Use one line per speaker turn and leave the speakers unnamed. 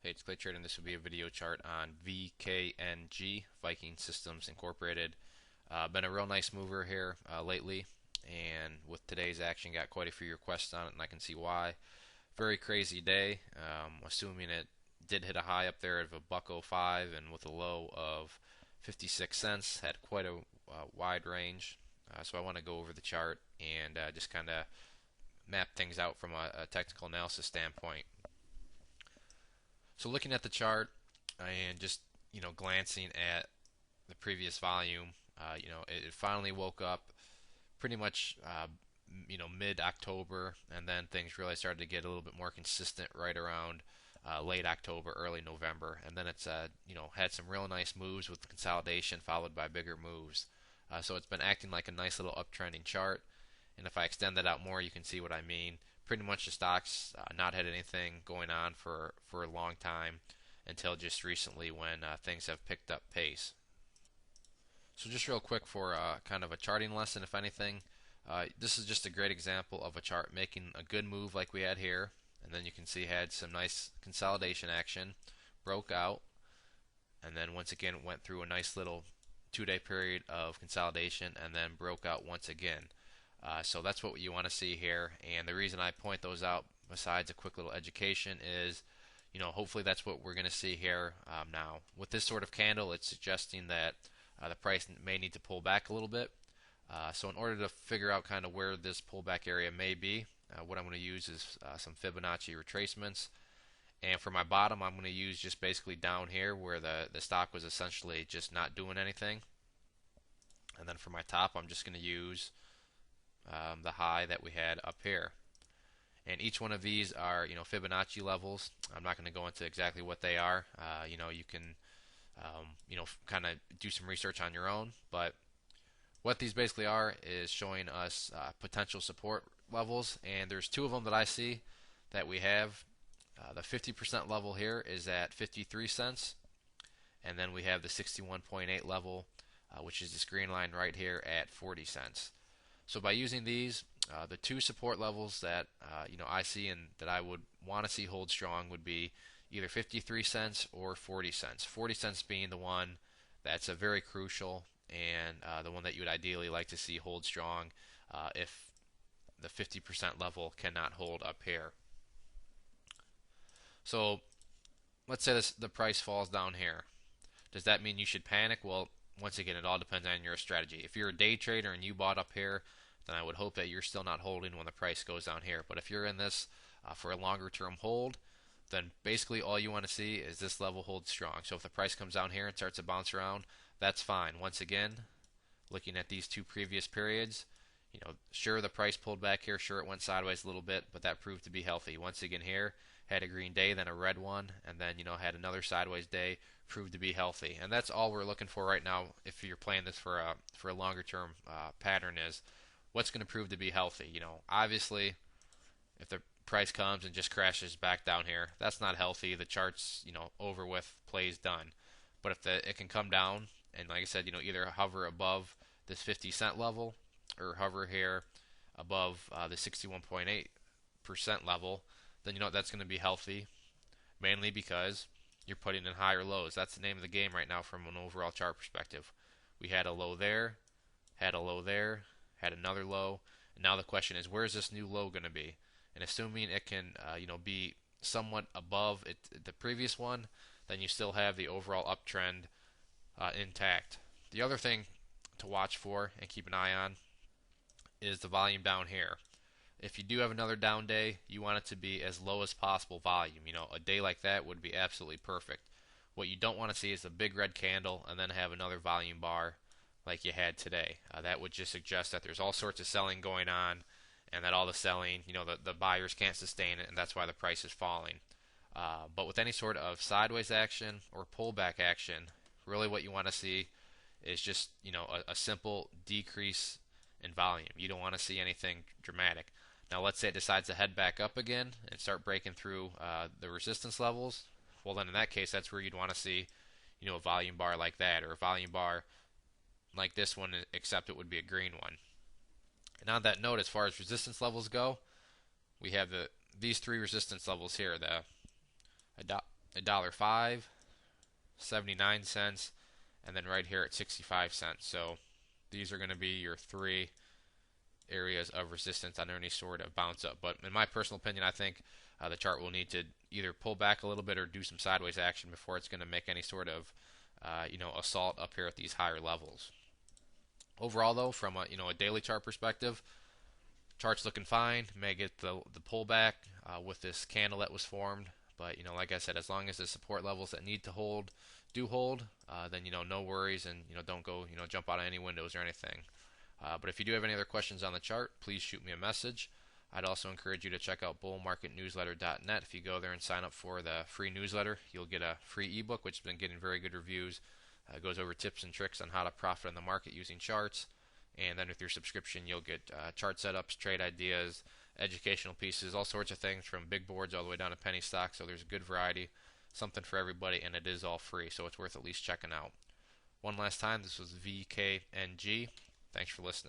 Hey, it's Clay Trader, and this will be a video chart on VKNG, Viking Systems Incorporated. Been a real nice mover here lately, and with today's action, got quite a few requests on it, and I can see why. Very crazy day. Assuming it did hit a high up there of a $1.05, and with a low of 56 cents, had quite a wide range. So I want to go over the chart and just kind of map things out from a technical analysis standpoint. So looking at the chart and just glancing at the previous volume, it finally woke up pretty much mid-October, and then things really started to get a little bit more consistent right around late October, early November, and then it's had some real nice moves with consolidation followed by bigger moves. So it's been acting like a nice little uptrending chart, and if I extend that out more, you can see what I mean. Pretty much the stocks not had anything going on for a long time until just recently when things have picked up pace. So just real quick for kind of a charting lesson, if anything, this is just a great example of a chart making a good move like we had here, and then you can see had some nice consolidation action, broke out, and then once again went through a nice little 2-day period of consolidation and then broke out once again. So that's what you want to see here, and the reason I point those out, besides a quick little education, is hopefully that's what we're going to see here now. With this sort of candle, it's suggesting that the price may need to pull back a little bit. So in order to figure out kind of where this pullback area may be, what I'm going to use is some Fibonacci retracements. And for my bottom, I'm going to use just basically down here where the stock was essentially just not doing anything. And then for my top, I'm just going to use the high that we had up here. And each one of these are Fibonacci levels. I'm not going to go into exactly what they are. You can kind of do some research on your own, but what these basically are is showing us potential support levels, and there's two of them that I see that we have. The 50% level here is at 53 cents, and then we have the 61.8 level, which is this green line right here at 40 cents. So by using these, the two support levels that I see and that I would want to see hold strong would be either 53 cents or 40 cents. 40 cents being the one that's a very crucial and the one that you would ideally like to see hold strong if the 50% level cannot hold up here. So let's say the price falls down here. Does that mean you should panic? Well, once again, it all depends on your strategy. If you're a day trader and you bought up here, then I would hope that you're still not holding when the price goes down here. But if you're in this for a longer term hold, then basically all you want to see is this level hold strong. So if the price comes down here and starts to bounce around, that's fine. Once again, looking at these two previous periods, sure the price pulled back here, sure it went sideways a little bit, but that proved to be healthy. Once again here, had a green day, then a red one, and then had another sideways day, proved to be healthy. And that's all we're looking for right now if you're playing this for a longer term pattern, is what's going to prove to be healthy. Obviously, if the price comes and just crashes back down here, that's not healthy. The chart's over with, plays done. But if it can come down and, like I said, either hover above this 50-cent level or hover here above the 61.8% level, then that's going to be healthy, mainly because you're putting in higher lows. That's the name of the game right now from an overall chart perspective. We had a low there, had a low there, had another low, and now the question is, where's this new low going to be? And assuming it can be somewhat above the previous one, then you still have the overall uptrend intact. The other thing to watch for and keep an eye on is the volume down here. If you do have another down day, you want it to be as low as possible volume. A day like that would be absolutely perfect. What you don't want to see is a big red candle and then have another volume bar like you had today. That would just suggest that there's all sorts of selling going on, and that all the selling, the buyers can't sustain it, and that's why the price is falling. But with any sort of sideways action or pullback action, really what you want to see is just a simple decrease in volume. You don't want to see anything dramatic. Now let's say it decides to head back up again and start breaking through the resistance levels. Well, then in that case, that's where you'd want to see a volume bar like that, or a volume bar like this one, except it would be a green one. And on that note, as far as resistance levels go, we have these three resistance levels here: the $1.05, 79 cents, and then right here at 65 cents. So these are going to be your three areas of resistance on any sort of bounce up. But in my personal opinion, I think the chart will need to either pull back a little bit or do some sideways action before it's going to make any sort of assault up here at these higher levels. Overall, though, from a daily chart perspective, chart's looking fine. May get the pullback with this candle that was formed, but like I said, as long as the support levels that need to hold do hold, then no worries, and don't go jump out of any windows or anything. But if you do have any other questions on the chart, please shoot me a message. I'd also encourage you to check out bullmarketnewsletter.net. If you go there and sign up for the free newsletter, you'll get a free ebook, which has been getting very good reviews. It goes over tips and tricks on how to profit in the market using charts. And then with your subscription, you'll get chart setups, trade ideas, educational pieces, all sorts of things from big boards all the way down to penny stocks. So there's a good variety, something for everybody, and it is all free. So it's worth at least checking out. One last time, this was VKNG. Thanks for listening.